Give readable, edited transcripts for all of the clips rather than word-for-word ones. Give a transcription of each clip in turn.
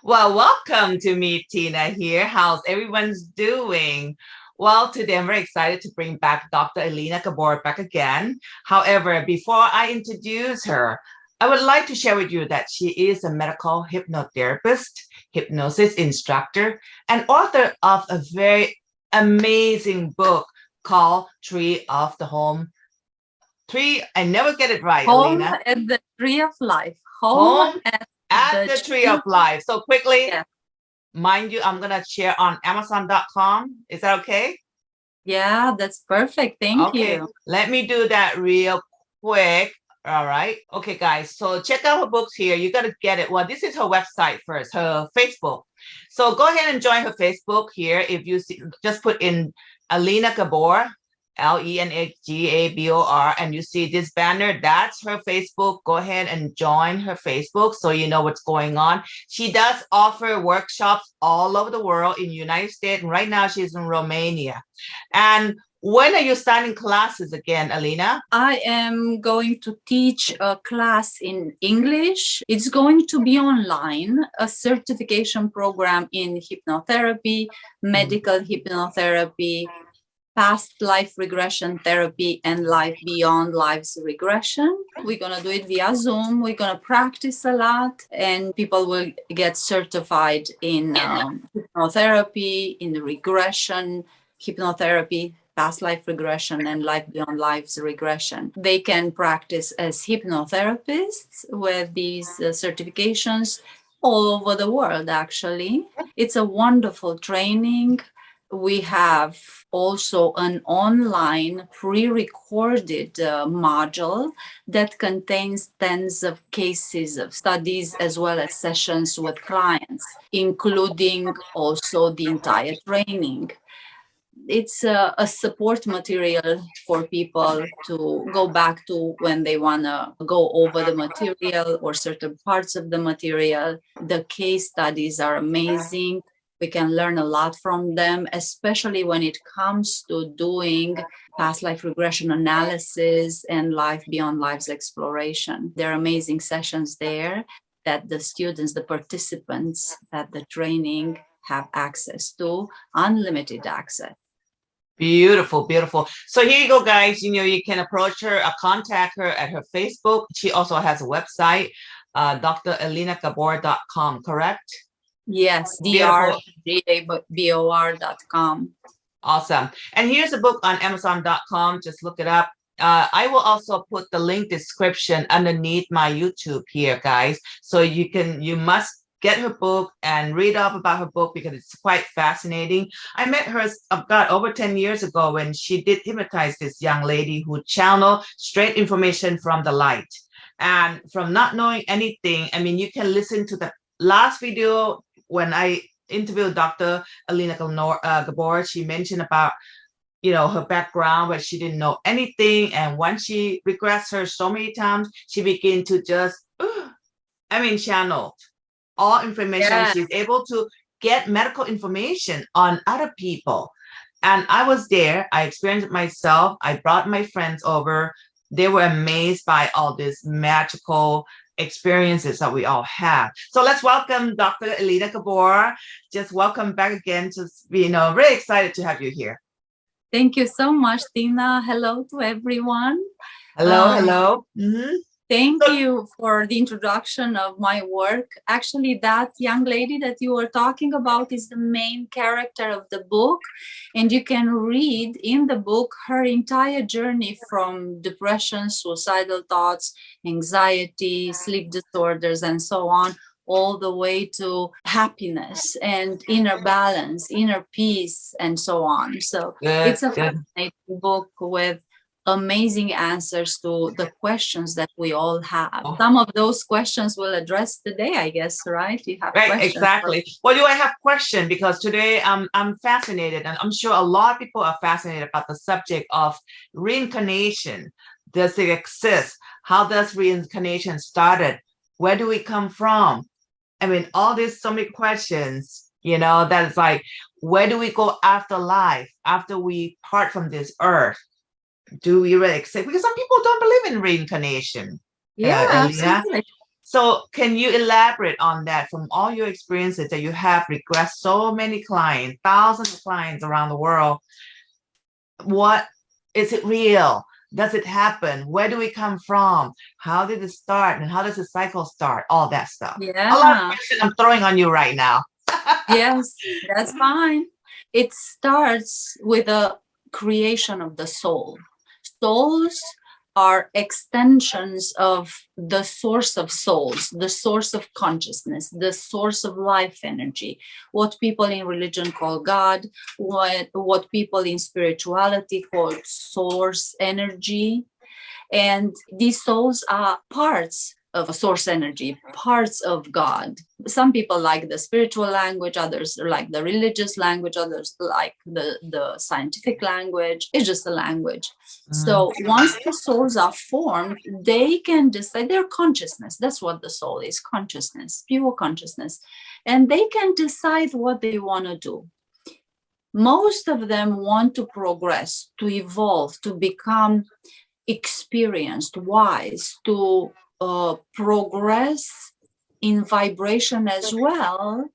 Well, welcome to me, Tina here. How's everyone's doing? Well, today I'm very excited to bring back Dr. Elena Gabor back again. However, before I introduce her, I would like to share with you that she is a medical hypnotherapist, hypnosis instructor, and author of a very amazing book called Tree of the Home. I never get it right, Home Elena. at the Tree of Life. Home Home at at the the Tree of Tree. Life. So quickly, Yeah, mind you, I'm going to share on Amazon.com. Is that okay? yeah, that's perfect. Thank Okay, you. let me do that real quick. All right. Okay, guys. So check out her books here. You got to get it. Well, this is her website first, her Facebook. So go ahead and join her Facebook here. If you see, just put in Elena Gabor, Lenagabor, and you see this banner, that's her Facebook. Go ahead and join her Facebook so you know what's going on. She does offer workshops all over the world in the United States. And right now she's in Romania. And when are you starting classes again, Alina? I am going to teach a class in English. It's going to be online, a certification program in hypnotherapy, medical hypnotherapy, past life regression therapy, and life beyond life's regression. We're going to do it via Zoom. We're going to practice a lot, and people will get certified in hypnotherapy, in regression, hypnotherapy, past life regression, and life beyond life's regression. They can practice as hypnotherapists with these certifications all over the world, actually. It's a wonderful training. We have also an online pre-recorded module that contains tens of cases of studies as well as sessions with clients, including also the entire training. It's a support material for people to go back to when they want to go over the material or certain parts of the material. The case studies are amazing. We can learn a lot from them, especially when it comes to doing past life regression analysis and life beyond life's exploration. There are amazing sessions there that the students, the participants at the training have access to, unlimited access. Beautiful, beautiful. So here you go, guys. You can approach her, contact her at her Facebook. She also has a website, drelenagabor.com, correct? Yes, Beautiful. drgabor.com. Awesome. And here's a book on Amazon.com. Just look it up. I will also put the link description underneath my YouTube here, guys. So you must get her book and read up about her book because it's quite fascinating. I met her about over 10 years ago when she did hypnotize this young lady who channeled straight information from the light. And from not knowing anything, I mean, you can listen to the last video when I interviewed Dr. Elena Gabor. She mentioned about her background, where she didn't know anything, and once she regressed her so many times, she began to just channel all information. Yeah. She's able to get medical information on other people. And I was there, I experienced it myself. I brought my friends over. They were amazed by all these magical experiences that we all have. So let's welcome Dr. Elena Gabor. Just welcome back again. Just really excited to have you here. Thank you so much, Tina. Hello to everyone. Hello, hello. Thank you for the introduction of my work. Actually, that young lady that you were talking about is the main character of the book. And you can read in the book her entire journey from depression, suicidal thoughts, anxiety, sleep disorders, and so on, all the way to happiness and inner balance, inner peace, and so on. So it's a fascinating book with amazing answers to the questions that we all have. Some of those questions we'll address today, I guess, right? You have right, questions. exactly. Well, do I have question? Because today I'm fascinated, and I'm sure a lot of people are fascinated about the subject of reincarnation. Does it exist? How does reincarnation started? Where do we come from? I mean, all these so many questions, that it's like, where do we go after life, after we part from this earth? Do we really accept? Because some people don't believe in reincarnation. Yeah, Elena. absolutely. So can you elaborate on that from all your experiences that you have regressed so many clients, thousands of clients around the world? What is it real? Does it happen? Where do we come from? How did it start? And how does the cycle start? All that stuff. A lot of Yeah. questions I'm throwing on you right now. Yes, that's fine. It starts with the creation of the soul. Souls are extensions of the source of souls, the source of consciousness, the source of life energy, what people in religion call God, what people in spirituality call source energy. And these souls are parts of a source energy, parts of God. Some people like the spiritual language, others like the religious language, others like the scientific language. It's just a language. So once the souls are formed, they can decide their consciousness. That's what the soul is, consciousness, pure consciousness. And they can decide what they want to do. Most of them want to progress, to evolve, to become experienced, wise, to progress in vibration as well.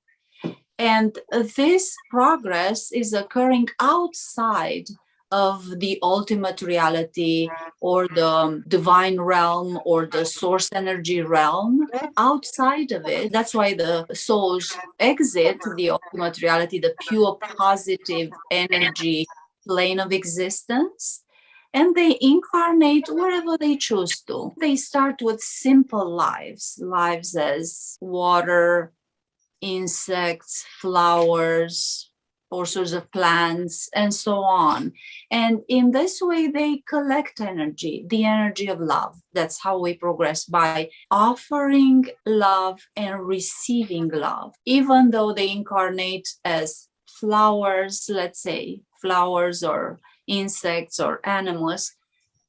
And this progress is occurring outside of the ultimate reality or the divine realm or the source energy realm. Outside of it, that's why the souls exit the ultimate reality, the pure positive energy plane of existence, and they incarnate wherever they choose to. They start with simple lives as water, insects, flowers, all sorts of plants, and so on. And in this way, they collect energy, the energy of love. That's how we progress, by offering love and receiving love. Even though they incarnate as flowers, let's say, flowers or insects or animals,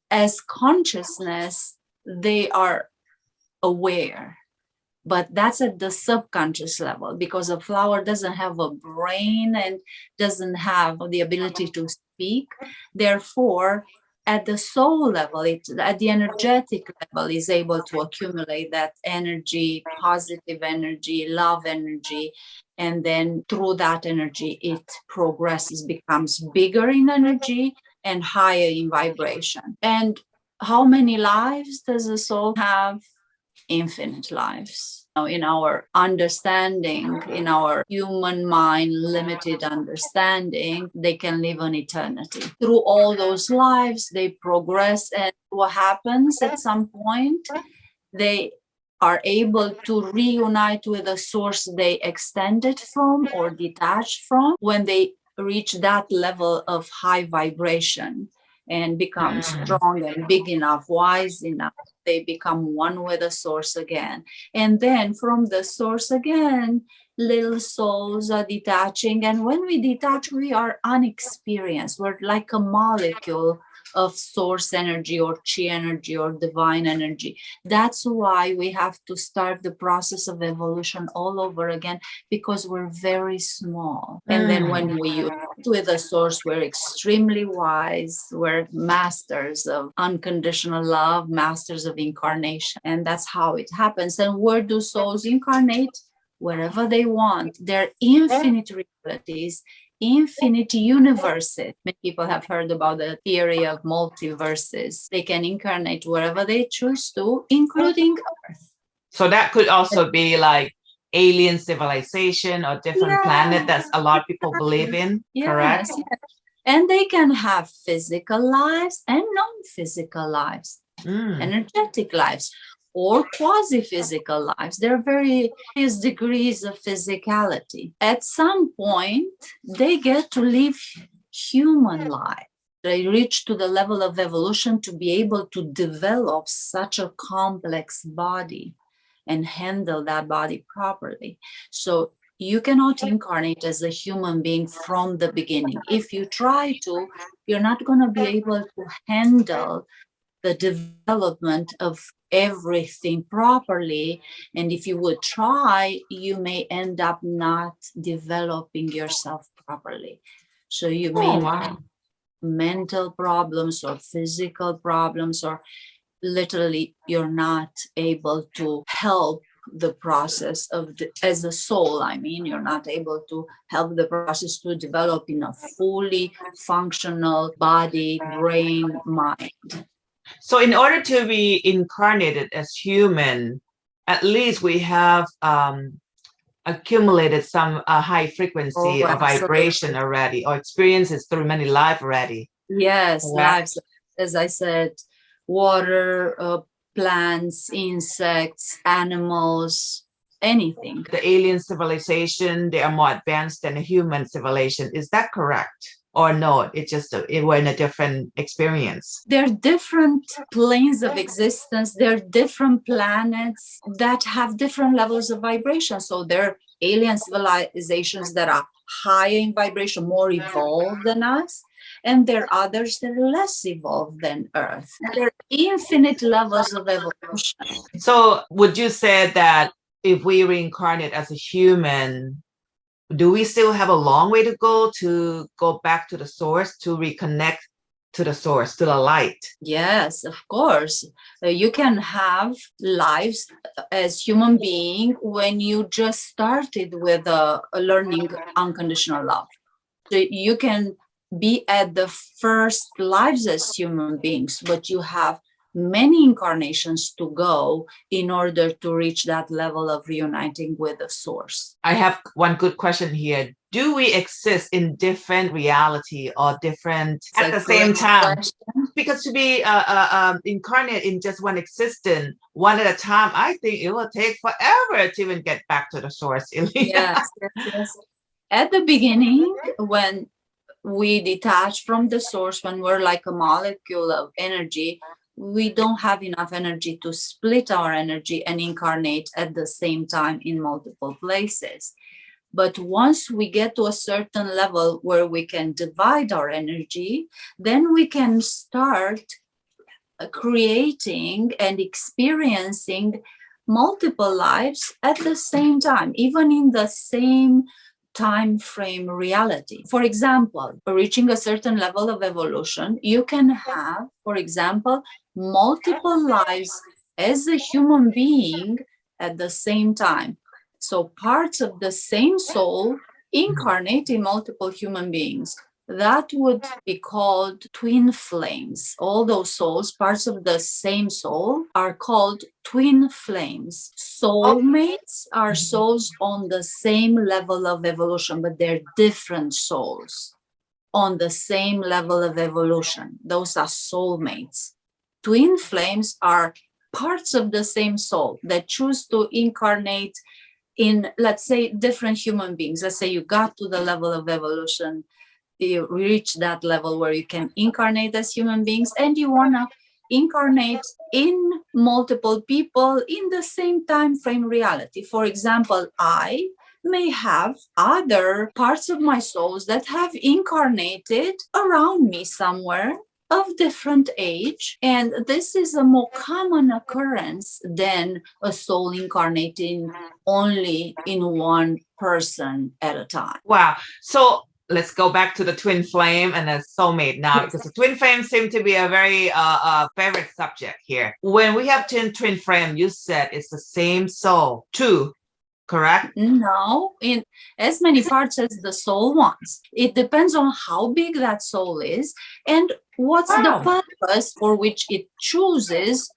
as consciousness, they are aware. But that's at the subconscious level, because a flower doesn't have a brain and doesn't have the ability to speak. Therefore, at the soul level, at the energetic level, is able to accumulate that energy, positive energy, love energy. And then through that energy, it progresses, becomes bigger in energy and higher in vibration. And how many lives does a soul have? Infinite lives. In our understanding, in our human mind, limited understanding, they can live an eternity. Through all those lives, they progress. And what happens at some point? They are able to reunite with the source they extended from or detached from when they reach that level of high vibration and become strong and big enough, wise enough. They become one with the source again. And then from the source again, little souls are detaching. And when we detach, we are unexperienced. We're like a molecule of source energy or chi energy or divine energy. That's why we have to start the process of evolution all over again, because we're very small. And then when we unite with the source, we're extremely wise. We're masters of unconditional love, masters of incarnation. And that's how it happens. And where do souls incarnate? Wherever they want. They're infinite realities, infinite universes. Many people have heard about the theory of multiverses. They can incarnate wherever they choose to, including Earth. So that could also be like alien civilization or different planet that a lot of people believe in, correct? Yes. And they can have physical lives and non-physical lives, energetic lives, or quasi-physical lives. There are various degrees of physicality. At some point, they get to live human life. They reach to the level of evolution to be able to develop such a complex body and handle that body properly. So you cannot incarnate as a human being from the beginning. If you try to, you're not going to be able to handle the development of everything properly. And if you would try, you may end up not developing yourself properly. So you may have mental problems or physical problems, or literally you're not able to help the process of as a soul. I mean, you're not able to help the process to develop in a fully functional body, brain, mind. So in order to be incarnated as human, at least we have accumulated some high frequency or vibration already, or experiences through many lives already. Yes, lives, as I said, water, plants, insects, animals, anything. The alien civilization, they are more advanced than the human civilization. Is that correct? Or no, it just we're in a different experience. There are different planes of existence. There are different planets that have different levels of vibration. So there are alien civilizations that are higher in vibration, more evolved than us. And there are others that are less evolved than Earth. There are infinite levels of evolution. So would you say that if we reincarnate as a human, do we still have a long way to go back to the source, to reconnect to the source, to the light? Yes, of course. You can have lives as human being when you just started with learning unconditional love. So you can be at the first lives as human beings, but you have many incarnations to go in order to reach that level of reuniting with the source. I have one good question here. Do we exist in different reality or different at the same time? Question. Because to be incarnate in just one existence, one at a time, I think it will take forever to even get back to the source. Yes. At the beginning, when we detach from the source, when we're like a molecule of energy, we don't have enough energy to split our energy and incarnate at the same time in multiple places. But once we get to a certain level where we can divide our energy, then we can start creating and experiencing multiple lives at the same time, even in the same time frame reality. For example, reaching a certain level of evolution, you can have, for example, multiple lives as a human being at the same time. So parts of the same soul incarnate in multiple human beings. That would be called twin flames. All those souls, parts of the same soul, are called twin flames. Soulmates are souls on the same level of evolution, but they're different souls on the same level of evolution. Those are soulmates. Twin flames are parts of the same soul that choose to incarnate in, let's say, different human beings. Let's say you got to the level of evolution, you reach that level where you can incarnate as human beings, and you want to incarnate in multiple people in the same time frame reality. For example, I may have other parts of my souls that have incarnated around me somewhere of different age, and this is a more common occurrence than a soul incarnating only in one person at a time. Wow. So let's go back to the twin flame and the soulmate now, because the twin flame seem to be a very favorite subject here. When we have twin flame, you said it's the same soul, two, correct? No, in as many parts as the soul wants. It depends on how big that soul is and what's the purpose for which it chooses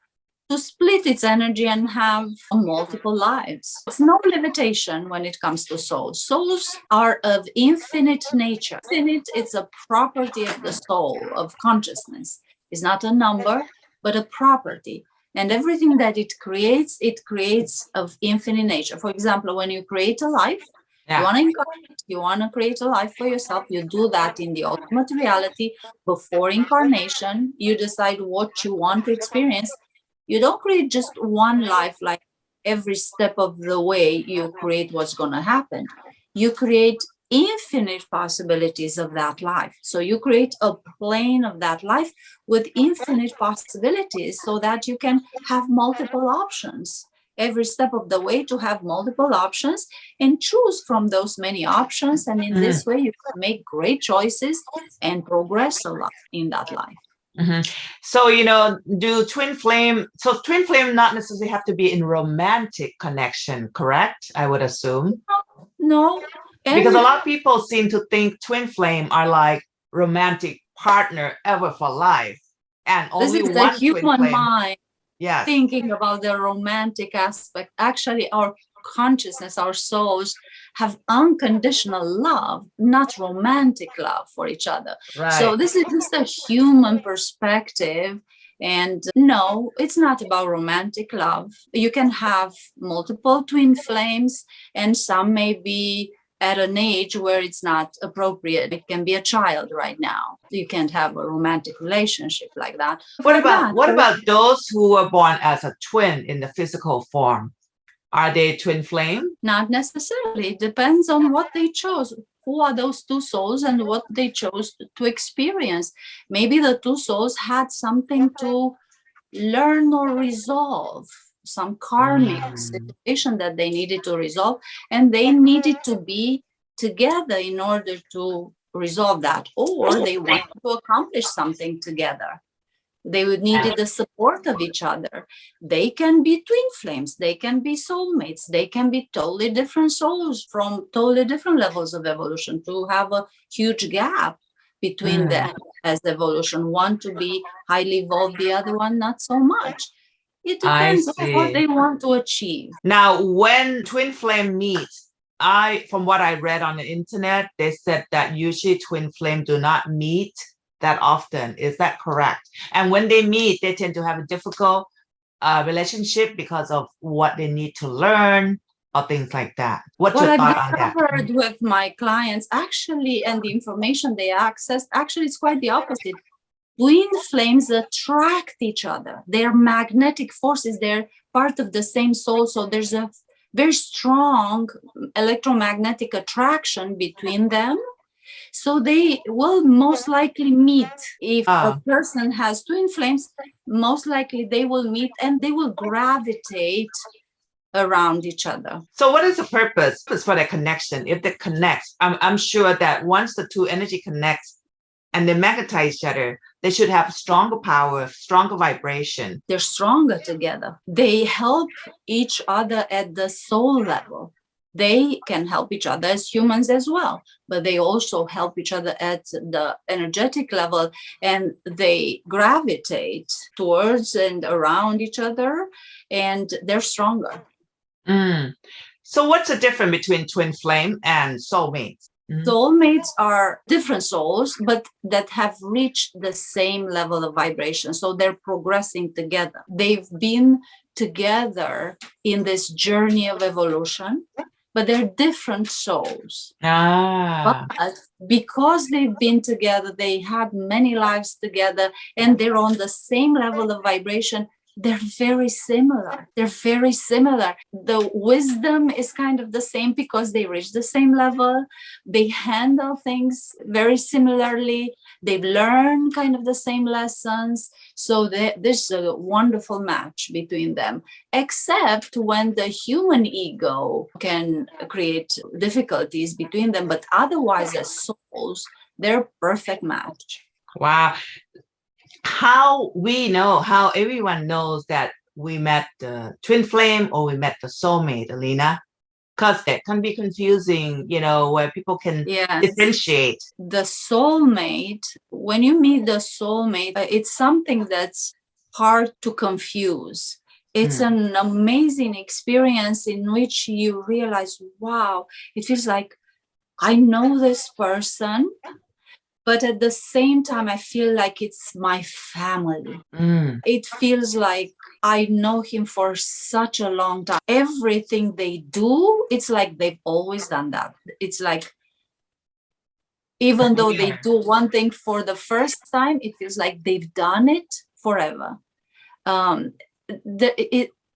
to split its energy and have multiple lives. It's no limitation when it comes to souls. Souls are of infinite nature. Infinite, it's a property of the soul, of consciousness. It's not a number, but a property. And everything that it creates of infinite nature. For example, when you create a life, you want to create a life for yourself. You do that in the ultimate reality before incarnation. You decide what you want to experience. You don't create just one life, like every step of the way you create what's going to happen. You create infinite possibilities of that life. So you create a plane of that life with infinite possibilities so that you can have multiple options every step of the way, to have multiple options and choose from those many options. And in this way, you can make great choices and progress a lot in that life. Mhm. So, do twin flame not necessarily have to be in romantic connection, correct? I would assume. No, Because a any lot of people seem to think twin flame are like romantic partner ever for life, and this only is the one twin human flame. mind Yes. thinking about the romantic aspect. Actually, our consciousness, our souls have unconditional love, not romantic love for each other. So Right. this is just a human perspective. And no, it's not about romantic love. You can have multiple twin flames, and some may be at an age where it's not appropriate. It can be a child right now. You can't have a romantic relationship like that. Like that. What about those who were born as a twin in the physical form? Are they twin flame? Not necessarily. It depends on what they chose. Who are those two souls and what they chose to experience? Maybe the two souls had something to learn or resolve, some karmic situation that they needed to resolve, and they needed to be together in order to resolve that, or they wanted to accomplish something together. They would needed the support of each other. They can be twin flames, they can be soulmates, they can be totally different souls from totally different levels of evolution, to have a huge gap between them as evolution, one to be highly evolved, the other one not so much. It I depends on what see. they want to achieve. Now, when twin flame meets, from what I read on the internet, they said that usually twin flame do not meet that often. Is that correct? And when they meet, they tend to have a difficult relationship because of what they need to learn or things like that. What's What your I've thought on that? discovered with my clients, actually, and the information they access, actually, it's quite the opposite. Twin flames attract each other. They're magnetic forces. They're part of the same soul. So there's a very strong electromagnetic attraction between them. So they will most likely meet. If a person has twin flames, most likely they will meet and they will gravitate around each other. So what is the purpose for that connection? If they connect, I'm sure that once the two energy connects and they magnetize each other, they should have stronger power, stronger vibration. They're stronger together. They help each other at the soul level. They can help each other as humans as well, but they also help each other at the energetic level, and they gravitate towards and around each other, and they're stronger. So what's the difference between twin flame and soulmates? Soulmates are different souls, but that have reached the same level of vibration. So they're progressing together. They've been together in this journey of evolution, but they're different souls. But because they've been together, they had many lives together, and they're on the same level of vibration. They're very similar. They're very similar. The wisdom is kind of the same because they reach the same level. They handle things very similarly. They've learned kind of the same lessons. So there's a wonderful match between them, except when the human ego can create difficulties between them. But otherwise, as souls, they're a perfect match. Wow. How everyone knows that we met the twin flame or we met the soulmate, Elena? Because it can be confusing, where people can differentiate. The soulmate, when you meet the soulmate, it's something that's hard to confuse. It's an amazing experience in which you realize, wow, it feels like I know this person, but at the same time, I feel like it's my family. It feels like I know him for such a long time. Everything they do, it's like they've always done that. It's like, even though they do one thing for the first time, it feels like they've done it forever.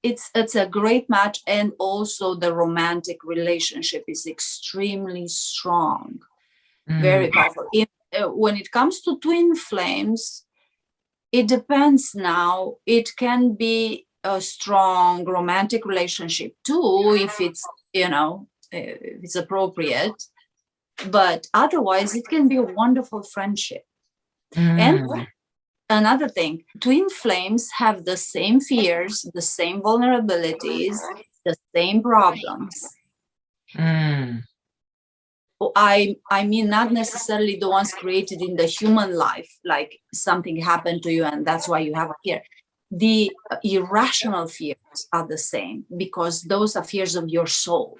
It's a great match, and also the romantic relationship is extremely strong, very powerful. When it comes to twin flames, it depends now. It can be a strong romantic relationship too, if it's, if it's appropriate. But otherwise, it can be a wonderful friendship. And another thing, twin flames have the same fears, the same vulnerabilities, the same problems. I mean, not necessarily the ones created in the human life, like something happened to you and that's why you have a fear. The irrational fears are the same because those are fears of your soul.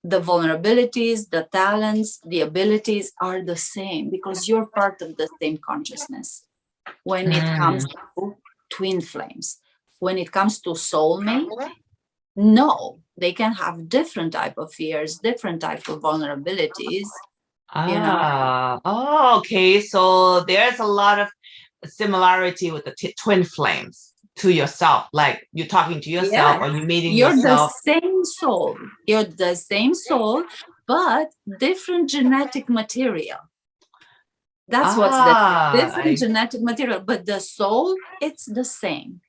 The vulnerabilities, the talents, the abilities are the same because you're part of the same consciousness. When it comes to twin flames, when it comes to soulmate, no, they can have different type of fears, different type of vulnerabilities. Oh, okay. So there's a lot of similarity with the twin flames to yourself. Like you're talking to yourself, or you're meeting yourself. The same soul. You're the same soul, but different genetic material. That's what's the different genetic material. But the soul, it's the same.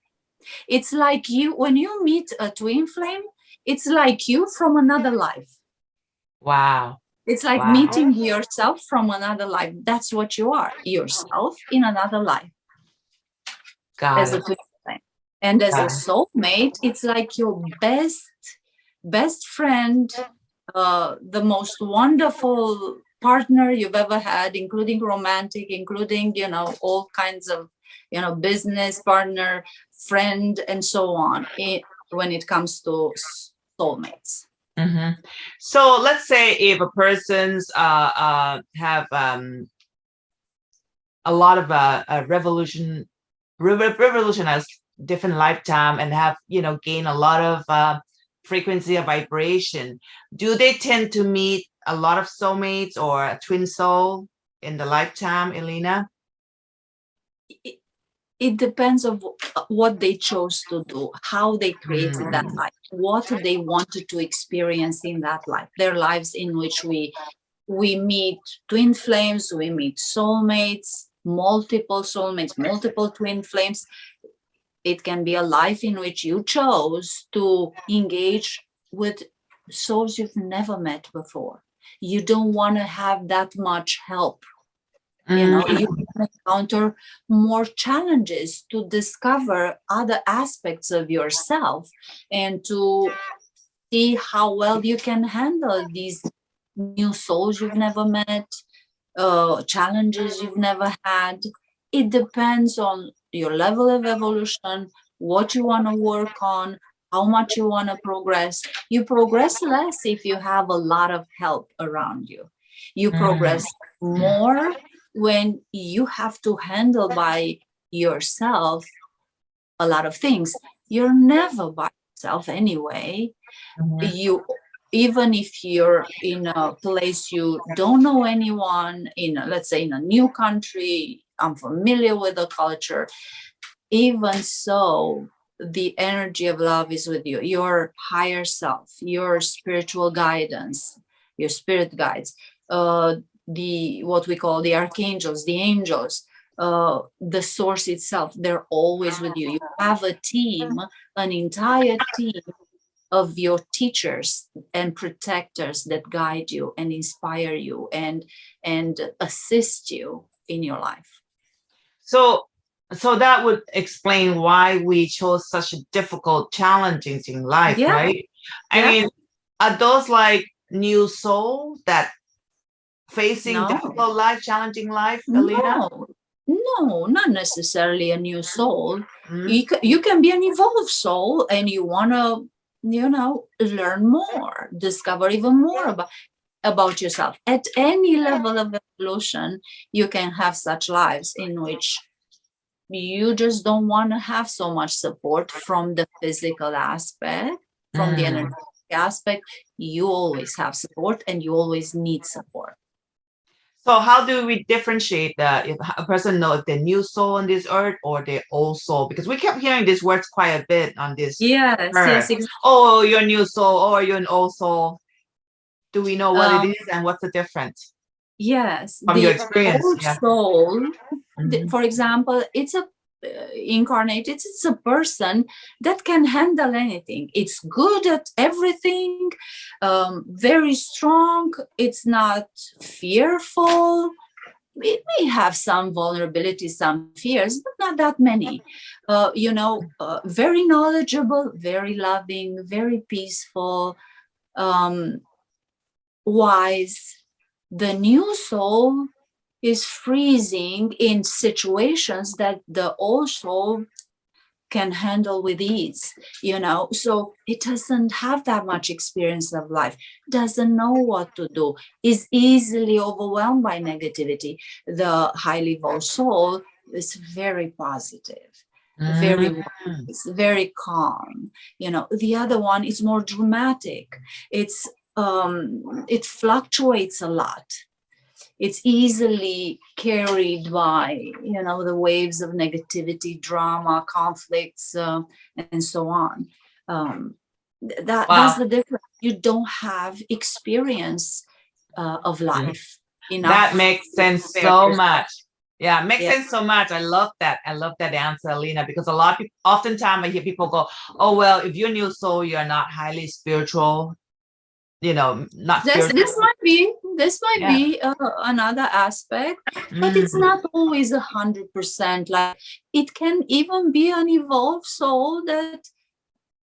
It's like you, when you meet a twin flame, it's like you from another life. Wow. It's like meeting yourself from another life. That's what you are, yourself in another life. As a twin flame. And as a soulmate, it's like your best friend, the most wonderful partner you've ever had, including romantic, including, all kinds of, business partner, friend, and so on, when it comes to soulmates. So let's say if a person's have a lot of revolutionized different lifetime and have gain a lot of frequency of vibration, do they tend to meet a lot of soulmates or a twin soul in the lifetime, Elena? It depends on what they chose to do, how they created that life, what they wanted to experience in that life, their lives in which we meet twin flames, we meet soulmates, multiple twin flames. It can be a life in which you chose to engage with souls you've never met before. You don't want to have that much help. You encounter more challenges to discover other aspects of yourself and to see how well you can handle these new souls you've never met, challenges you've never had. It depends on your level of evolution, what you want to work on, how much you want to progress. You progress less if you have a lot of help around you. You progress more when you have to handle by yourself a lot of things. You're never by yourself anyway. You, even if you're in a place you don't know anyone, let's say in a new country, unfamiliar with the culture, even so, the energy of love is with you, your higher self, your spiritual guidance, your spirit guides, what we call the archangels, the angels, the source itself, they're always with you. You have a team, an entire team of your teachers and protectors that guide you and inspire you and assist you in your life. So that would explain why we chose such difficult challenges in life, right? I mean, are those like new souls that facing difficult life, challenging life, Elena? No, not necessarily a new soul. You can be an evolved soul and you want to, learn more, discover even more about yourself. At any level of evolution, you can have such lives in which you just don't want to have so much support from the physical aspect, from the energetic aspect. You always have support and you always need support. So how do we differentiate that if a person knows if they're new soul on this earth or they're old soul? Because we kept hearing these words quite a bit on this. Yes, exactly. Oh, you're a new soul, or you're an old soul. Do we know what it is and what's the difference? Yes, from your experience. Old soul, for example, it's a incarnated, it's a person that can handle anything. It's good at everything, very strong. It's not fearful. it may have some vulnerabilities, some fears, but not that many. Very knowledgeable, very loving, very peaceful, wise. The new soul is freezing in situations that the old soul can handle with ease, so it doesn't have that much experience of life, doesn't know what to do, is easily overwhelmed by negativity. The highly evolved soul is very positive, very wise, very calm. The other one is more dramatic. It fluctuates a lot. It's easily carried by, the waves of negativity, drama, conflicts, and so on. That's the difference. You don't have experience of life enough. That makes sense so much. Yeah, makes sense so much. I love that. I love that answer, Elena, because a lot of people, oftentimes I hear people go, oh, well, if you're new soul, you're not highly spiritual, not spiritual. This might be another aspect, but it's not always 100%. Like, it can even be an evolved soul that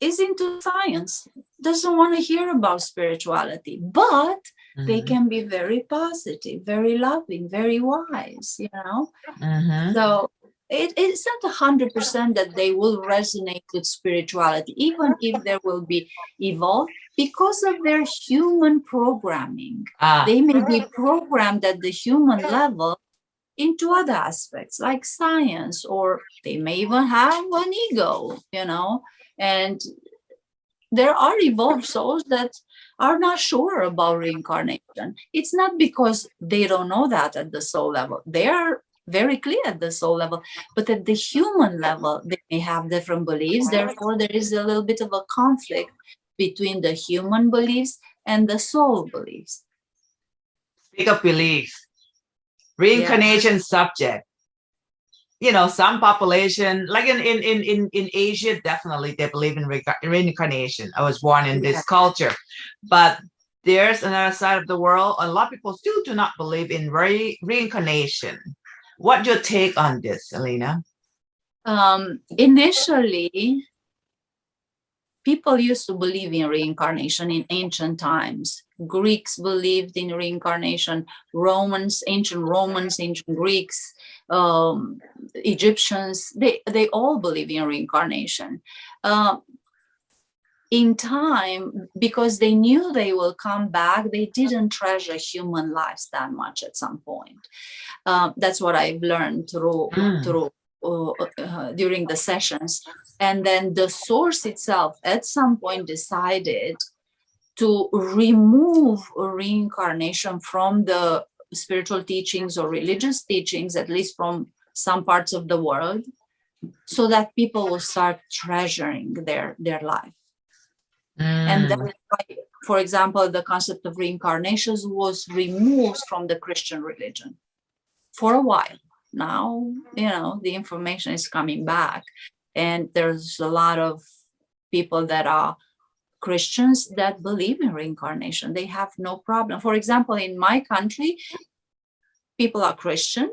is into science, doesn't want to hear about spirituality, but they can be very positive, very loving, very wise, So it's not 100% that they will resonate with spirituality, even if there will be evolved, because of their human programming. They may be programmed at the human level into other aspects like science, or they may even have an ego, and there are evolved souls that are not sure about reincarnation. It's not because they don't know that at the soul level. They are very clear at the soul level, but at the human level, they may have different beliefs. Therefore, there is a little bit of a conflict between the human beliefs and the soul beliefs. Speak of beliefs, reincarnation subject. Some population, like in Asia, definitely they believe in reincarnation. I was born in this culture, but there's another side of the world. A lot of people still do not believe in reincarnation. What's your take on this, Elena? Initially, people used to believe in reincarnation in ancient times. Greeks believed in reincarnation. Ancient Romans, ancient Greeks, Egyptians, they all believe in reincarnation. In time, because they knew they will come back, they didn't treasure human lives that much at some point. That's what I've learned during the sessions. And then the source itself at some point decided to remove reincarnation from the spiritual teachings or religious teachings, at least from some parts of the world, so that people will start treasuring their life. And that's why, for example, the concept of reincarnations was removed from the Christian religion for a while. Now, the information is coming back, and there's a lot of people that are Christians that believe in reincarnation. They have no problem. For example, in my country, people are Christian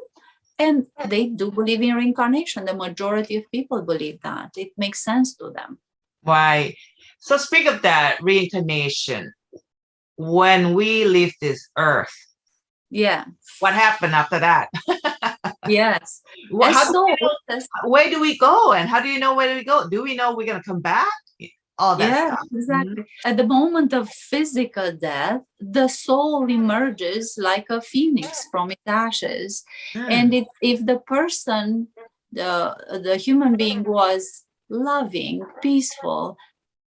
and they do believe in reincarnation. The majority of people believe that. It makes sense to them. Right. So speak of that reincarnation. When we leave this earth, what happened after that? Yes. Where do we go, and how do you know where we go? Do we know we're going to come back? All that stuff. Exactly. At the moment of physical death, the soul emerges like a phoenix from its ashes. And if the person, the human being, was loving, peaceful,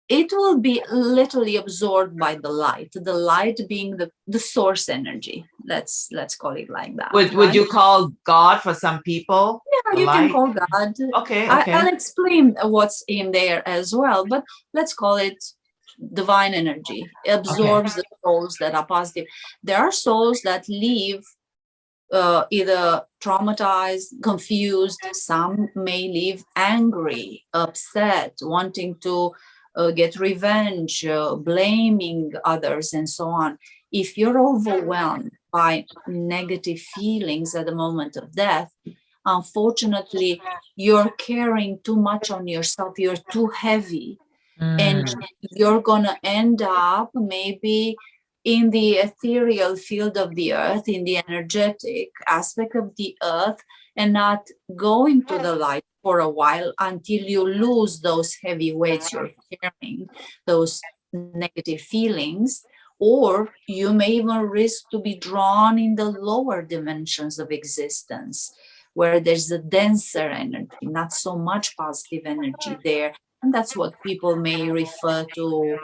it will be literally absorbed by the light being the source energy. Let's call it like that. Would you call God for some people? Yeah, you can call God. Okay. I'll explain what's in there as well, but let's call it divine energy. It absorbs the souls that are positive. There are souls that leave either traumatized, confused. Some may leave angry, upset, wanting to get revenge, blaming others, and so on. If you're overwhelmed by negative feelings at the moment of death, unfortunately, you're carrying too much on yourself. You're too heavy, and you're going to end up maybe in the ethereal field of the earth, in the energetic aspect of the earth, and not going to the light for a while until you lose those heavy weights you're carrying, those negative feelings. Or you may even risk to be drawn in the lower dimensions of existence, where there's a denser energy, not so much positive energy there. And that's what people may refer to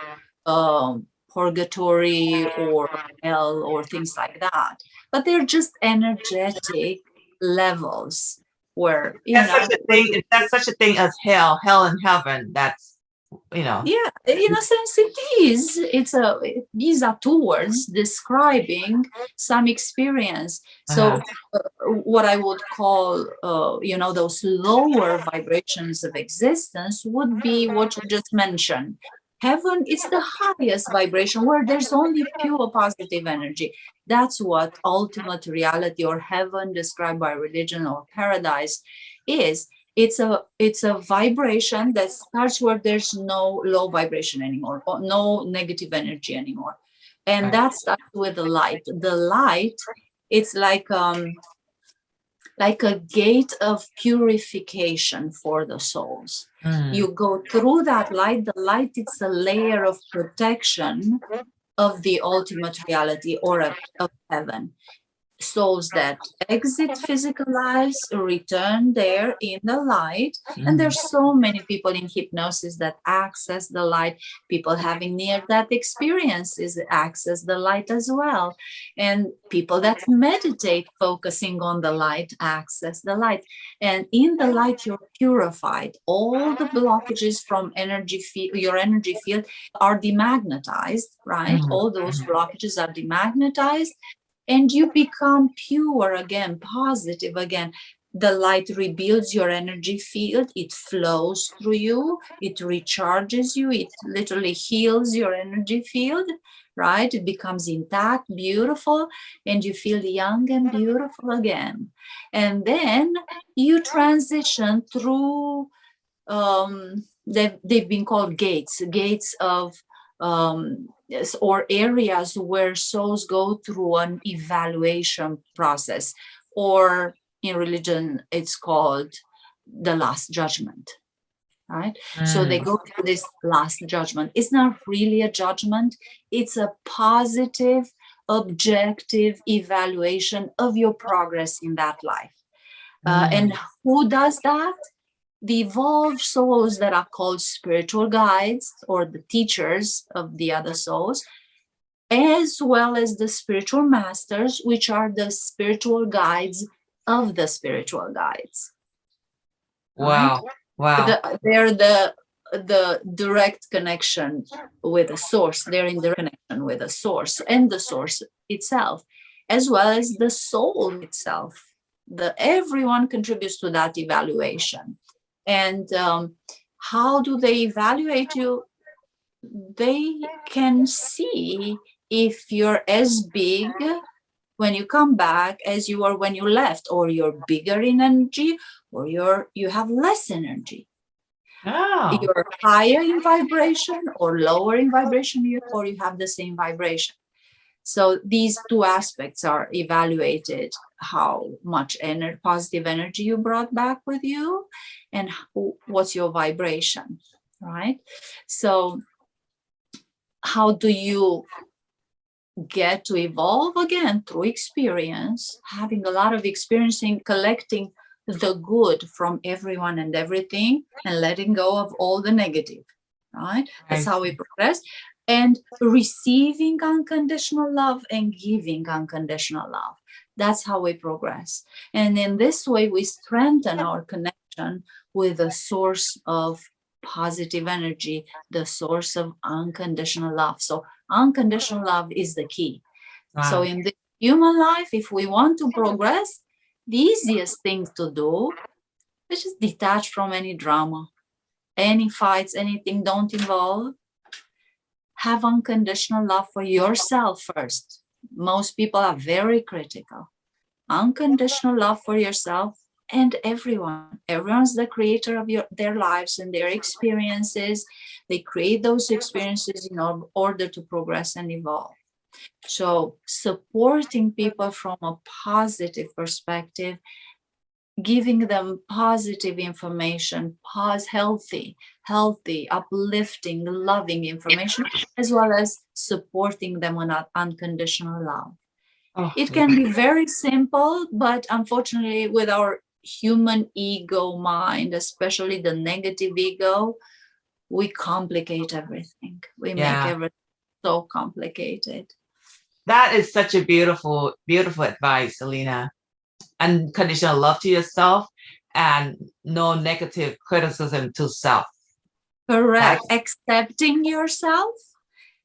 purgatory or hell or things like that. But they're just energetic levels where, That's such a thing as hell and heaven. That's, yeah, in a sense it is. These are two words describing some experience. So what I would call those lower vibrations of existence would be what you just mentioned. Heaven is the highest vibration, where there's only pure positive energy. That's what ultimate reality, or heaven described by religion, or paradise is. It's a vibration that starts where there's no low vibration anymore, or no negative energy anymore. And that starts with the light. The light, it's like a gate of purification for the souls. You go through that light. The light, it's a layer of protection of the ultimate reality, or of heaven. Souls that exit physical lives return there in the light. And there's so many people in hypnosis that access the light. People having near-death experiences access the light as well. And people that meditate focusing on the light access the light. And in the light, you're purified. All the blockages from your energy field are demagnetized, right? All those blockages are demagnetized. And you become pure again, positive again. The light rebuilds your energy field. It flows through you. It recharges you. It literally heals your energy field, right? It becomes intact, beautiful, and you feel young and beautiful again. And then you transition through, they've been called gates of or areas where souls go through an evaluation process, or in religion it's called the last judgment, right? So they go through this last judgment. It's not really a judgment. It's a positive, objective evaluation of your progress in that life. And who does that? The evolved souls that are called spiritual guides, or the teachers of the other souls, as well as the spiritual masters, which are the spiritual guides of the spiritual guides. Wow. Right? Wow. They're the direct connection with the source. They're in direct connection with the source and the source itself, as well as the soul itself. Everyone contributes to that evaluation. And how do they evaluate you? They can see if you're as big when you come back as you were when you left, or you're bigger in energy, or you have less energy. Oh. You're higher in vibration or lower in vibration, or you have the same vibration. So these two aspects are evaluated: how much positive energy you brought back with you, and what's your vibration, right? So how do you get to evolve? Again, through experience, having a lot of experiencing, collecting the good from everyone and everything, and letting go of all the negative, right? That's how we progress. And receiving unconditional love and giving unconditional love. That's how we progress. And in this way, we strengthen our connection with the source of positive energy, the source of unconditional love. So unconditional love is the key. Wow. So in the human life, if we want to progress, the easiest thing to do is just detach from any drama, any fights, anything don't involve. Have unconditional love for yourself first. most people are very critical. Unconditional love for yourself and everyone. Everyone's the creator of their lives and their experiences. They create those experiences in order to progress and evolve. So supporting people from a positive perspective, giving them positive information, healthy, uplifting, loving information, as well as supporting them on unconditional love. Oh, It can be very simple, but unfortunately with our human ego mind, especially the negative ego, we complicate everything. We make everything so complicated. That is such a beautiful, beautiful advice, Elena. Unconditional love to yourself and no negative criticism to self. Correct. Accepting yourself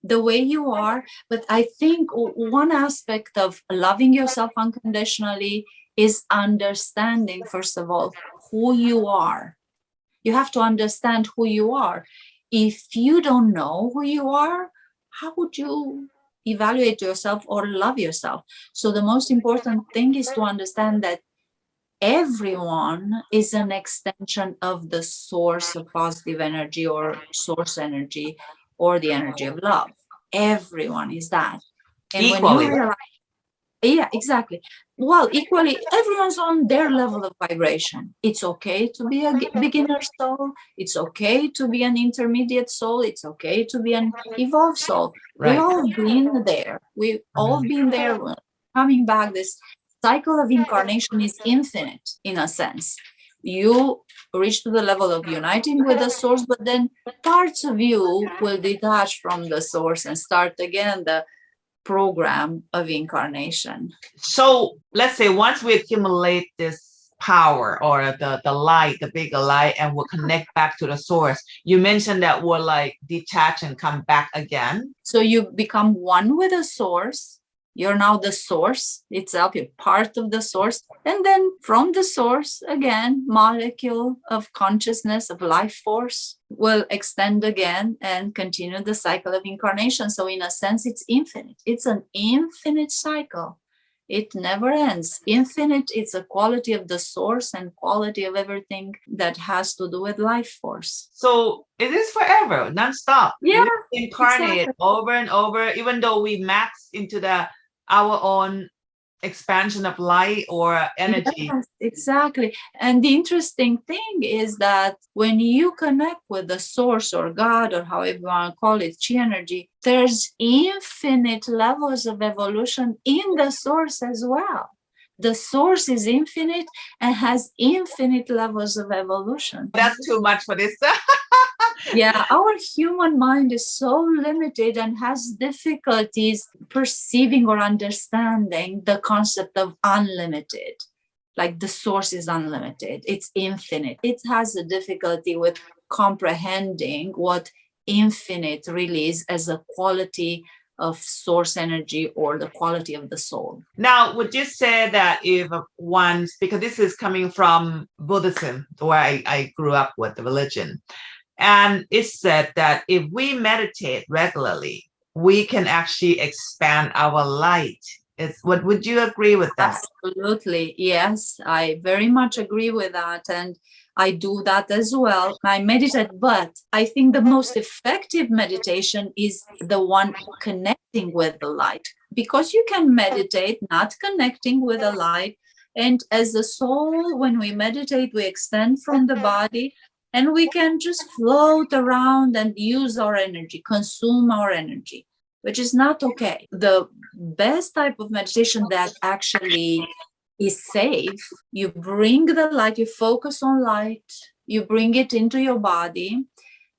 the way you are. But I think one aspect of loving yourself unconditionally is understanding, first of all, who you are. You have to understand who you are. If you don't know who you are, how would you evaluate yourself or love yourself? So the most important thing is to understand that everyone is an extension of the source of positive energy or source energy or the energy of love. Everyone is that. And Equally. when you realize, yeah, exactly. Well, equally, everyone's on their level of vibration. It's okay to be a beginner soul. It's okay to be an intermediate soul. It's okay to be an evolved soul. Right. We've all been there. We've all been there. Coming back, this cycle of incarnation is infinite in a sense. You reach to the level of uniting with the source, but then parts of you will detach from the source and start again the program of incarnation. So let's say once we accumulate this power or the light, the bigger light, and we'll connect back to the source. You mentioned that we'll like detach and come back again. So you become one with the source. You're now the source itself. You're part of the source. And then from the source, again, molecule of consciousness, of life force will extend again and continue the cycle of incarnation. So in a sense, it's infinite. It's an infinite cycle. It never ends. Infinite, it's a quality of the source and quality of everything that has to do with life force. So it is forever, nonstop. Yeah, we incarnate exactly. over and over, even though we max into our own expansion of light or energy. Yes, exactly. And the interesting thing is that when you connect with the source or God or however you want to call it, chi energy, there's infinite levels of evolution in the source as well. The source is infinite and has infinite levels of evolution. That's too much for this. Yeah, our human mind is so limited and has difficulties perceiving or understanding the concept of unlimited. Like the source is unlimited, it's infinite. It has a difficulty with comprehending what infinite really is as a quality of source energy or the quality of the soul. Now, would you say that if one's, because this is coming from Buddhism, where I grew up with the religion, and it's said that if we meditate regularly, we can actually expand our light. What would you agree with that? Absolutely. Yes, I very much agree with that. And I do that as well. I meditate, but I think the most effective meditation is the one connecting with the light, because you can meditate not connecting with the light. And as the soul, when we meditate, we extend from the body and we can just float around and use our energy, consume our energy, which is not okay. The best type of meditation that actually is safe, you bring the light, you focus on light, you bring it into your body,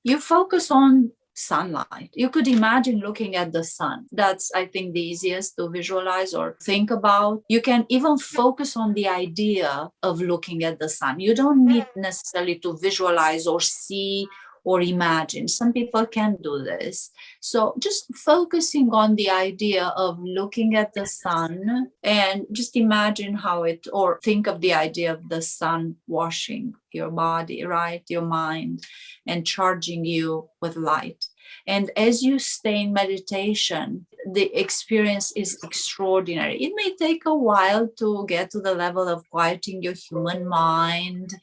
you focus on sunlight. You could imagine looking at the sun. That's, I think, the easiest to visualize or think about. You can even focus on the idea of looking at the sun. You don't need necessarily to visualize or see or imagine. Some people can do this. So just focusing on the idea of looking at the sun and just imagine how it, or think of the idea of the sun washing your body, right? Your mind, and charging you with light. And as you stay in meditation, the experience is extraordinary. It may take a while to get to the level of quieting your human mind,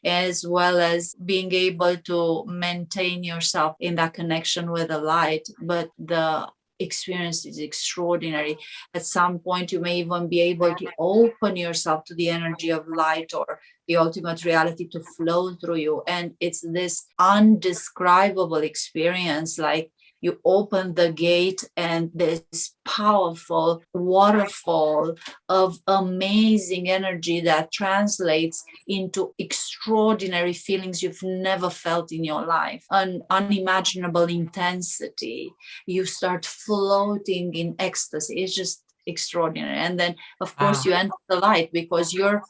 as well as being able to maintain yourself in that connection with the light. But the experience is extraordinary. At some point, you may even be able to open yourself to the energy of light or the ultimate reality to flow through you. And it's this undescribable experience, like you open the gate and this powerful waterfall of amazing energy that translates into extraordinary feelings you've never felt in your life, an unimaginable intensity. You start floating in ecstasy. It's just extraordinary. And then, of course, you enter the light because you're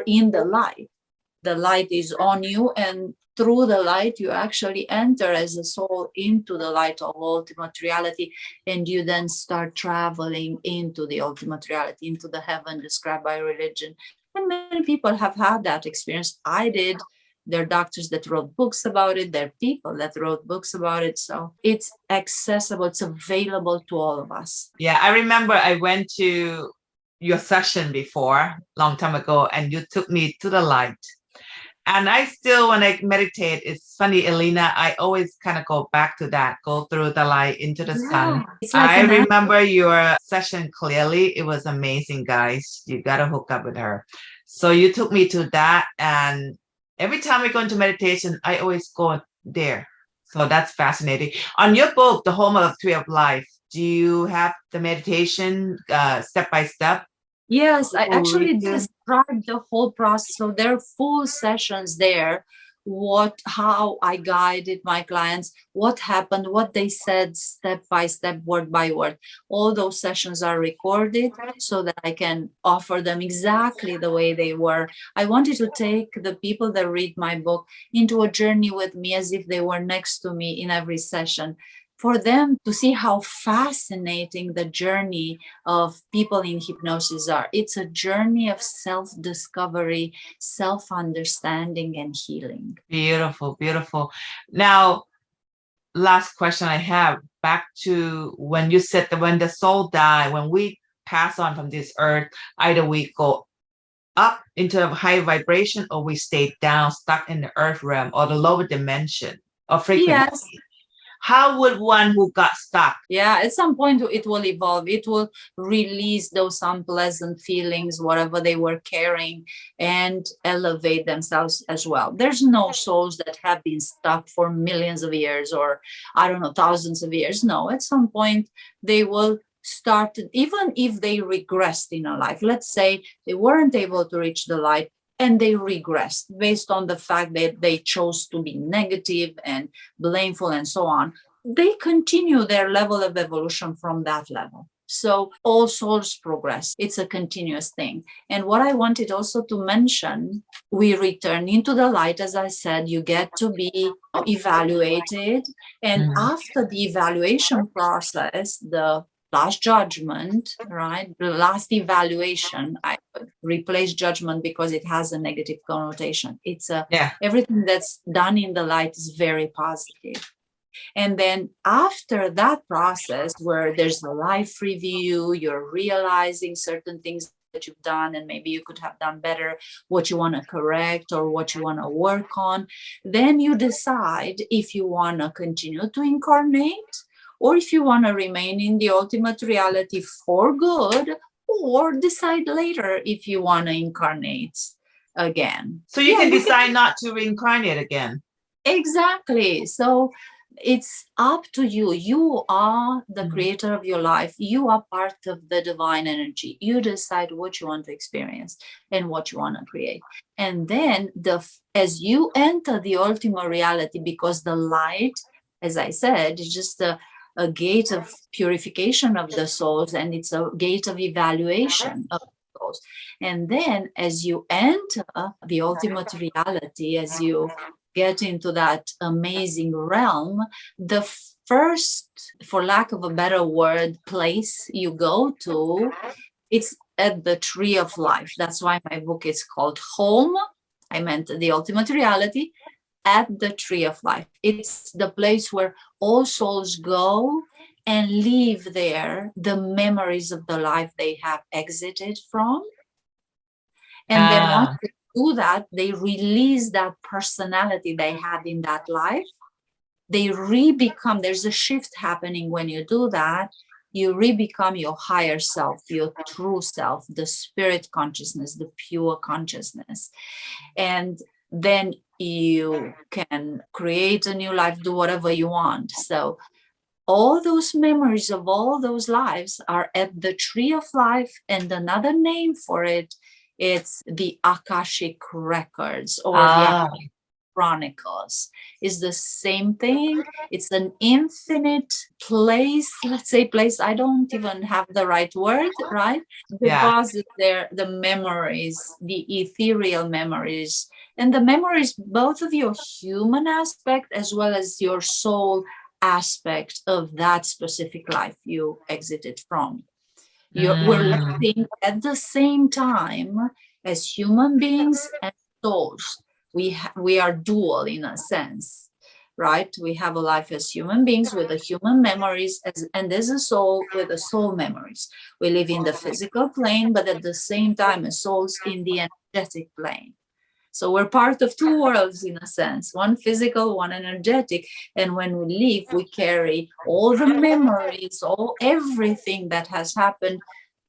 in the light. The light is on you, and through the light, you actually enter as a soul into the light of ultimate reality, and you then start traveling into the ultimate reality, into the heaven described by religion. And many people have had that experience. I did. There are doctors that wrote books about it. There are people that wrote books about it. So it's accessible. It's available to all of us. Yeah, I remember I went to your session before, long time ago, and you took me to the light. And I still, when I meditate, it's funny, Elena, I always kind of go back to that, go through the light into the sun. It's like I remember your session clearly. It was amazing, guys. You got to hook up with her. So you took me to that. And every time we go into meditation, I always go there. So that's fascinating. On your book, The Home of Tree of Life, do you have the meditation step by step? Yes, I actually described the whole process. So there are full sessions there. How I guided my clients, what happened, what they said, step by step, word by word. All those sessions are recorded so that I can offer them exactly the way they were. I wanted to take the people that read my book into a journey with me as if they were next to me in every session, for them to see how fascinating the journey of people in hypnosis are. It's a journey of self-discovery, self-understanding, and healing. Beautiful, beautiful. Now, last question I have, back to when you said that when the soul die, when we pass on from this earth, either we go up into a high vibration or we stay down, stuck in the earth realm or the lower dimension or frequency. Yes. How would one who got stuck? Yeah, at some point it will evolve. It will release those unpleasant feelings, whatever they were carrying, and elevate themselves as well. There's no souls that have been stuck for millions of years or, I don't know, thousands of years. No, at some point they will start, even if they regressed in a life. Let's say they weren't able to reach the light, and they regressed based on the fact that they chose to be negative and blameful and so on. They continue their level of evolution from that level. So all souls progress. It's a continuous thing. And what I wanted also to mention, we return into the light. As I said, you get to be evaluated. And after the evaluation process, the last judgment, right? The last evaluation, I replace judgment because it has a negative connotation. It's everything that's done in the light is very positive. And then after that process, where there's a life review, you're realizing certain things that you've done and maybe you could have done better, what you want to correct or what you want to work on, then you decide if you want to continue to incarnate, or if you want to remain in the ultimate reality for good, or decide later if you want to incarnate again. So you can decide not to reincarnate again. Exactly. So it's up to you. You are the creator of your life. You are part of the divine energy. You decide what you want to experience and what you want to create. And then as you enter the ultimate reality, because the light, as I said, is just a gate of purification of the souls, and it's a gate of evaluation of the souls. And then as you enter the ultimate reality, as you get into that amazing realm, the first, for lack of a better word, place you go to, it's at the tree of life. That's why my book is called Home. I meant the ultimate reality. at the tree of life. It's the place where all souls go and leave there the memories of the life they have exited from. And then once they do that, they release that personality they had in that life. They re-become, there's a shift happening when you do that. You re-become your higher self, your true self, the spirit consciousness, the pure consciousness. And then you can create a new life, do whatever you want. So all those memories of all those lives are at the tree of life, and another name for it, it's the Akashic records or the Akashic chronicles. Is the same thing. It's an infinite place, let's say place, I don't even have the right word, right? Deposit there the memories, the ethereal memories, and the memories both of your human aspect as well as your soul aspect of that specific life you exited from. We're living at the same time as human beings and souls. We are dual in a sense, right? We have a life as human beings with the human memories, and as a soul with the soul memories. We live in the physical plane, but at the same time as souls in the energetic plane. So we're part of two worlds in a sense, one physical, one energetic. And when we leave, we carry all the memories, everything that has happened.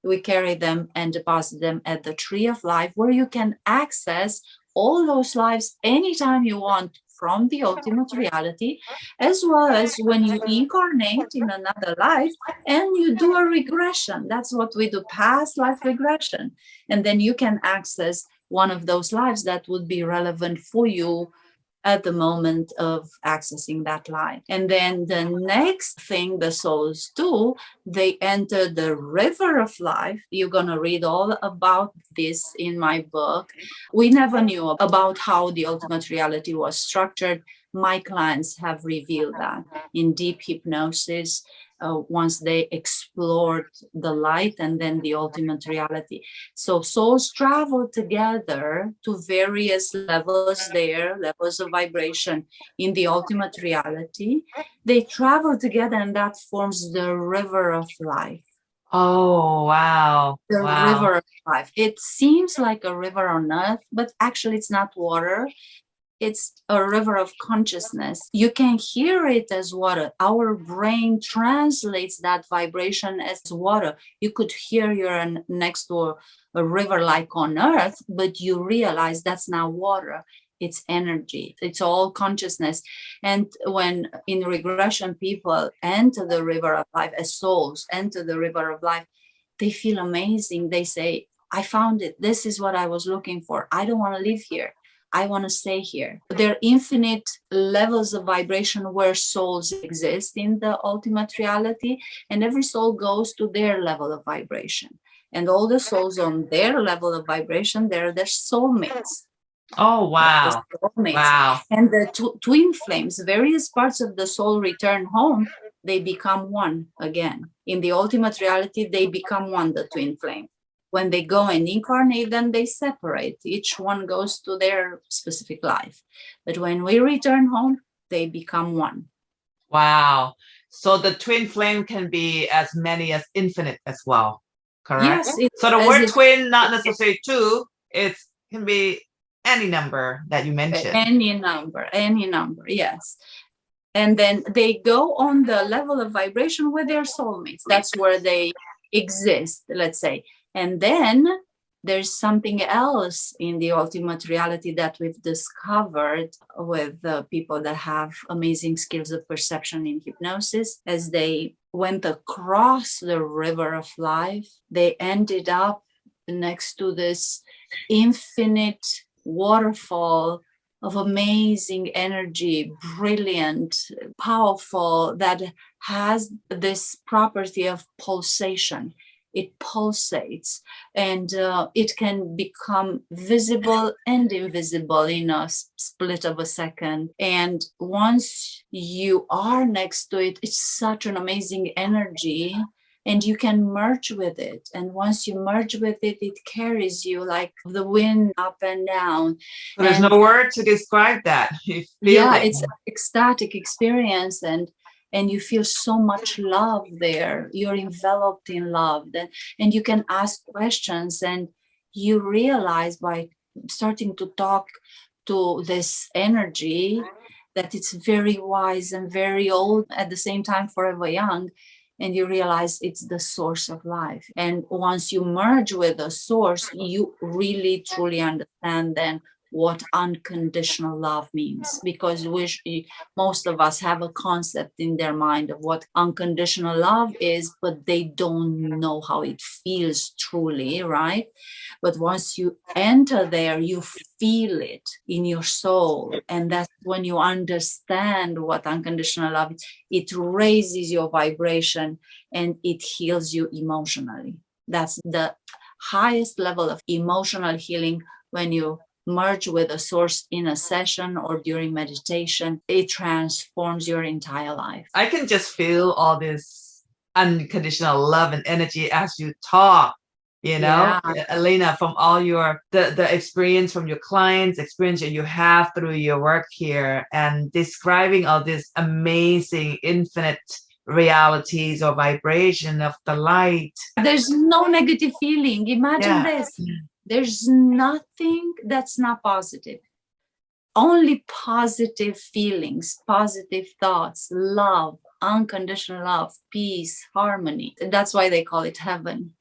We carry them and deposit them at the tree of life, where you can access all those lives anytime you want from the ultimate reality, as well as when you incarnate in another life and you do a regression. That's what we do, past life regression. And then you can access one of those lives that would be relevant for you at the moment of accessing that life. And then the next thing the souls do, they enter the river of life. You're going to read all about this in my book. We never knew about how the ultimate reality was structured. My clients have revealed that in deep hypnosis, once they explored the light and then the ultimate reality. So souls travel together to various levels there, levels of vibration in the ultimate reality. They travel together, and that forms the river of life. Oh, wow. The river of life. It seems like a river on earth, but actually it's not water. It's a river of consciousness. You can hear it as water. Our brain translates that vibration as water. You could hear you're next to a river like on earth, but you realize that's not water. It's energy. It's all consciousness. And when in regression people enter the river of life, as souls enter the river of life, they feel amazing. They say, I found it. This is what I was looking for. I don't want to live here. I want to stay here. There are infinite levels of vibration where souls exist in the ultimate reality, and every soul goes to their level of vibration. And all the souls on their level of vibration, they're their soulmates. Oh, wow. Wow. And the twin flames, various parts of the soul return home, they become one again. In the ultimate reality, they become one, the twin flame. When they go and incarnate, then they separate. Each one goes to their specific life. But when we return home, they become one. Wow. So the twin flame can be as many as infinite as well, correct? Yes. So the word twin, not necessarily two, it can be any number that you mentioned. Any number, yes. And then they go on the level of vibration with their soulmates. That's where they exist, let's say. And then there's something else in the ultimate reality that we've discovered with people that have amazing skills of perception in hypnosis. As they went across the river of life, they ended up next to this infinite waterfall of amazing energy, brilliant, powerful, that has this property of pulsation. It pulsates, and it can become visible and invisible in a split of a second. And once you are next to it, it's such an amazing energy and you can merge with it. And once you merge with it, it carries you like the wind up and down. There's And no word to describe that. You feel yeah, it. it's an ecstatic experience, and you feel so much love there. You're enveloped in love, and you can ask questions, and you realize by starting to talk to this energy that it's very wise and very old, at the same time forever young. And you realize it's the source of life. And once you merge with the source, you really truly understand then what unconditional love means, because most of us have a concept in their mind of what unconditional love is, but they don't know how it feels truly, right? But once you enter there, you feel it in your soul, and that's when you understand what unconditional love is. It raises your vibration and it heals you emotionally. That's the highest level of emotional healing. When you merge with a source in a session or during meditation, it transforms your entire life. I can just feel all this unconditional love and energy as you talk, you know, Elena, from all your the experience from your clients, experience that you have through your work here, and describing all this amazing infinite realities or vibration of the light. There's no negative feeling. Imagine this. There's nothing that's not positive. Only positive feelings, positive thoughts, love, unconditional love, peace, harmony. That's why they call it heaven.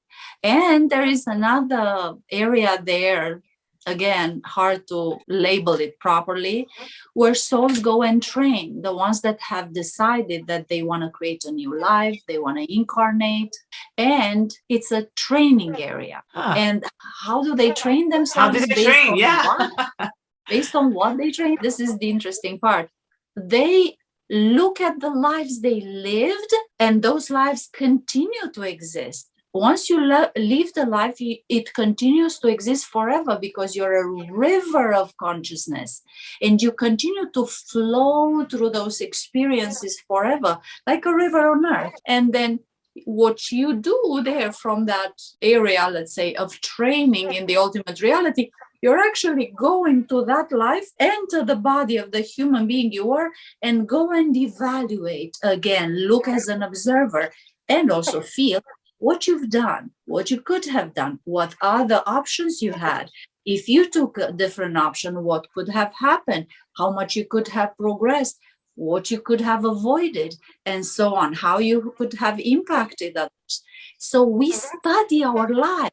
And there is another area there, again, hard to label it properly, where souls go and train. The ones that have decided that they want to create a new life, they want to incarnate, and it's a training area. And how do they train themselves? How do they train? Based on what they train? This is the interesting part. They look at the lives they lived, and those lives continue to exist. Once you live the life, it continues to exist forever, because you're a river of consciousness, and you continue to flow through those experiences forever, like a river on earth. And then what you do there from that area, let's say, of training in the ultimate reality, you're actually going to that life, enter the body of the human being you are, and go and evaluate again, look as an observer, and also feel what you've done, what you could have done, what are the options you had. If you took a different option, what could have happened, how much you could have progressed, what you could have avoided, and so on, how you could have impacted others. So we study our life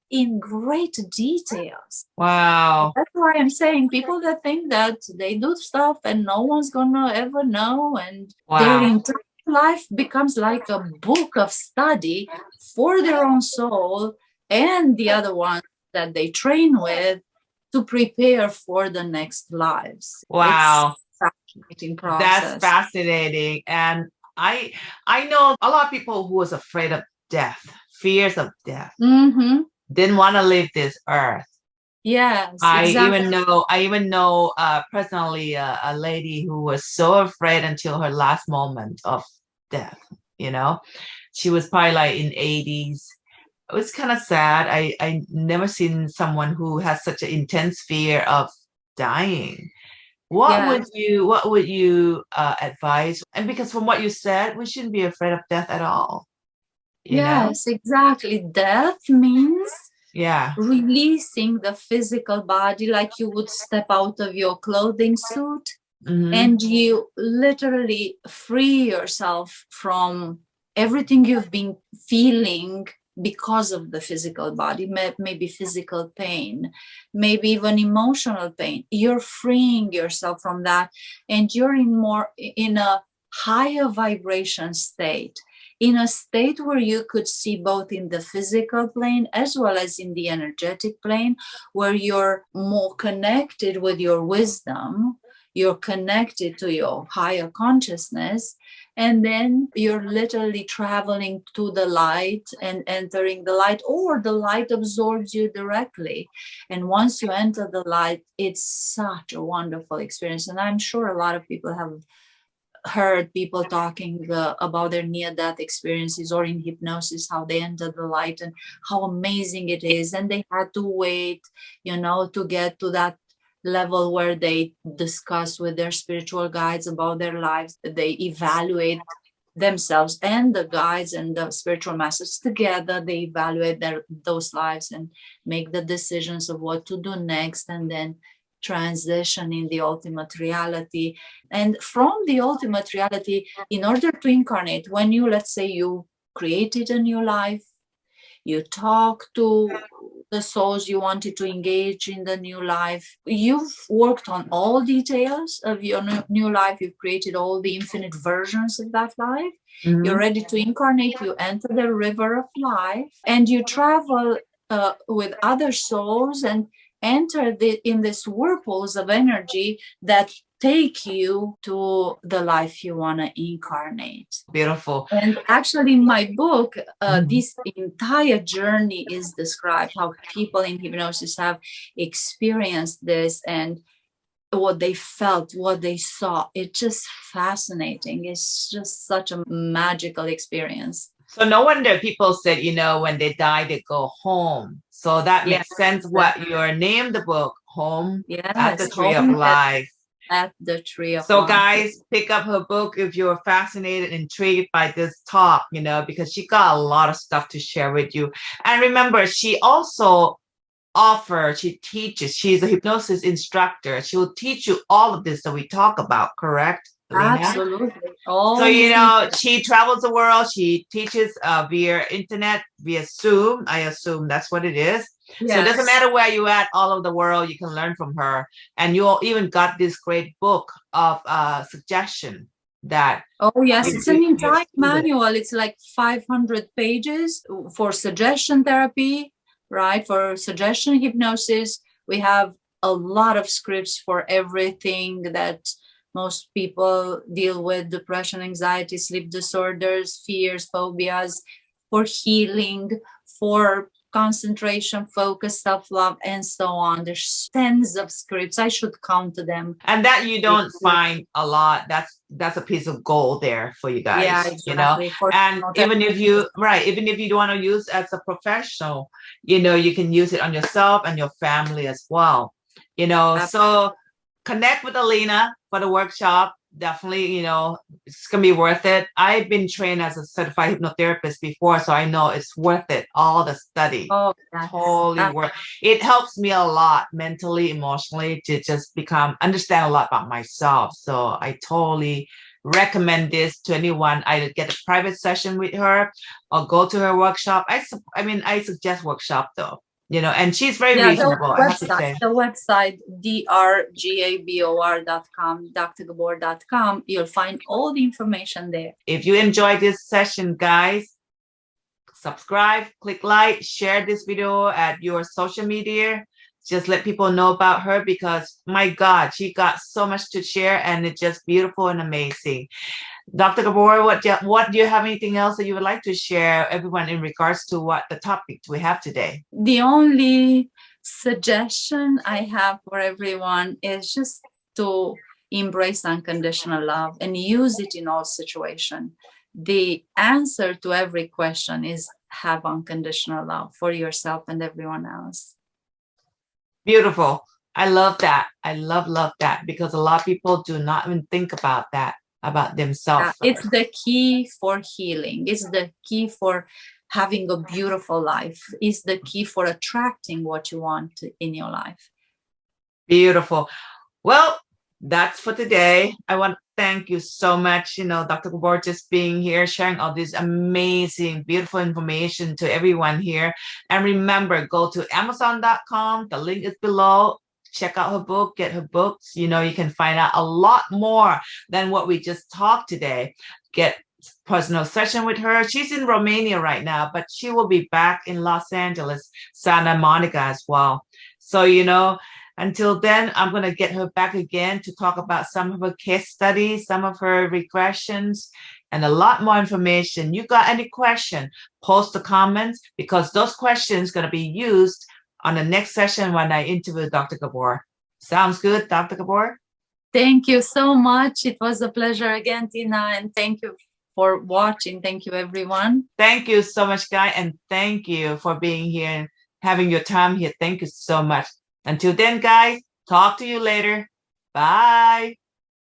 in great details. Wow. That's why I'm saying people that think that they do stuff and no one's gonna ever know, and their entire life becomes like a book of study for their own soul and the other ones that they train with to prepare for the next lives. Wow. It's a fascinating process. That's fascinating. And I know a lot of people who was afraid of death, fears of death, didn't want to leave this earth. Yes, exactly. I even know personally a lady who was so afraid until her last moment of death. You know, she was probably like in 80s. It was kind of sad. I never seen someone who has such an intense fear of dying. What would you advise? And because from what you said, we shouldn't be afraid of death at all. You know? Exactly. Death means yeah, releasing the physical body, like you would step out of your clothing suit, and you literally free yourself from everything you've been feeling because of the physical body, maybe physical pain, maybe even emotional pain. You're freeing yourself from that, and you're in a higher vibration state, in a state where you could see both in the physical plane as well as in the energetic plane, where you're more connected with your wisdom, you're connected to your higher consciousness, and then you're literally traveling to the light and entering the light, or the light absorbs you directly. And once you enter the light, it's such a wonderful experience. And I'm sure a lot of people have heard people talking about their near-death experiences or in hypnosis, how they entered the light and how amazing it is. And they had to wait, to get to that level where they discuss with their spiritual guides about their lives. They evaluate themselves and the guides and the spiritual masters together. They evaluate those lives and make the decisions of what to do next, and then transition in the ultimate reality. And from the ultimate reality, in order to incarnate, when you, let's say, you created a new life, you talk to the souls you wanted to engage in the new life, you've worked on all details of your new life, you've created all the infinite versions of that life, you're ready to incarnate, you enter the river of life, and you travel with other souls and enter in these whirlpools of energy that take you to the life you want to incarnate. Beautiful. And actually, in my book, this entire journey is described, how people in hypnosis have experienced this and what they felt, what they saw. It's just fascinating. It's just such a magical experience. So no wonder people said, when they die, they go home. So that makes sense what you named the book, Home at the Tree of Life. At the Tree of So Life. guys, pick up her book if you're fascinated, intrigued by this talk, because she got a lot of stuff to share with you. And remember, she also she teaches, she's a hypnosis instructor. She will teach you all of this that we talk about, correct, Elena? Absolutely. So, she travels the world. She teaches via internet, via Zoom. I assume that's what it is. Yes. So it doesn't matter where you at, all over the world, you can learn from her. And you even got this great book of suggestion that. Oh, yes. It's an entire manual. It's like 500 pages for suggestion therapy, right? For suggestion hypnosis. We have a lot of scripts for everything that most people deal with: depression, anxiety, sleep disorders, fears, phobias, for healing, for concentration, focus, self-love, and so on. There's tens of scripts. I should count them. And that you don't find a lot. That's a piece of gold there for you guys. Yeah, exactly. And even if you don't want to use as a professional, you can use it on yourself and your family as well. So connect with Elena for the workshop. Definitely, it's going to be worth it. I've been trained as a certified hypnotherapist before, so I know it's worth it. All the study. Oh, totally worth it. It helps me a lot mentally, emotionally, to just understand a lot about myself. So I totally recommend this to anyone. Either get a private session with her or go to her workshop. I suggest workshop though. And she's very reasonable, I have to say. The website, drgabor.com, drgabor.com, you'll find all the information there. If you enjoyed this session, guys, subscribe, click like, share this video at your social media. Just let people know about her, because my God, she got so much to share, and it's just beautiful and amazing. Dr. Gabor, what do you have anything else that you would like to share everyone in regards to what the topic we have today? The only suggestion I have for everyone is just to embrace unconditional love and use it in all situations. The answer to every question is have unconditional love for yourself and everyone else. Beautiful. I love that. I love that, because a lot of people do not even think about that, about themselves. It's the key for healing. It's the key for having a beautiful life. It's the key for attracting what you want in your life. Beautiful. Well, that's for today. I want to thank you so much, Dr. Gabor, just being here, sharing all this amazing, beautiful information to everyone here. And remember, go to Amazon.com. The link is below. Check out her book, get her books. You can find out a lot more than what we just talked today. Get personal session with her. She's in Romania right now, but she will be back in Los Angeles, Santa Monica as well. So, until then, I'm going to get her back again to talk about some of her case studies, some of her regressions, and a lot more information. You got any question, post the comments, because those questions are going to be used on the next session when I interview Dr. Gabor. Sounds good, Dr. Gabor? Thank you so much. It was a pleasure again, Tina, and thank you for watching. Thank you, everyone. Thank you so much, Guy, and thank you for being here and having your time here. Thank you so much. Until then, guys, talk to you later. Bye.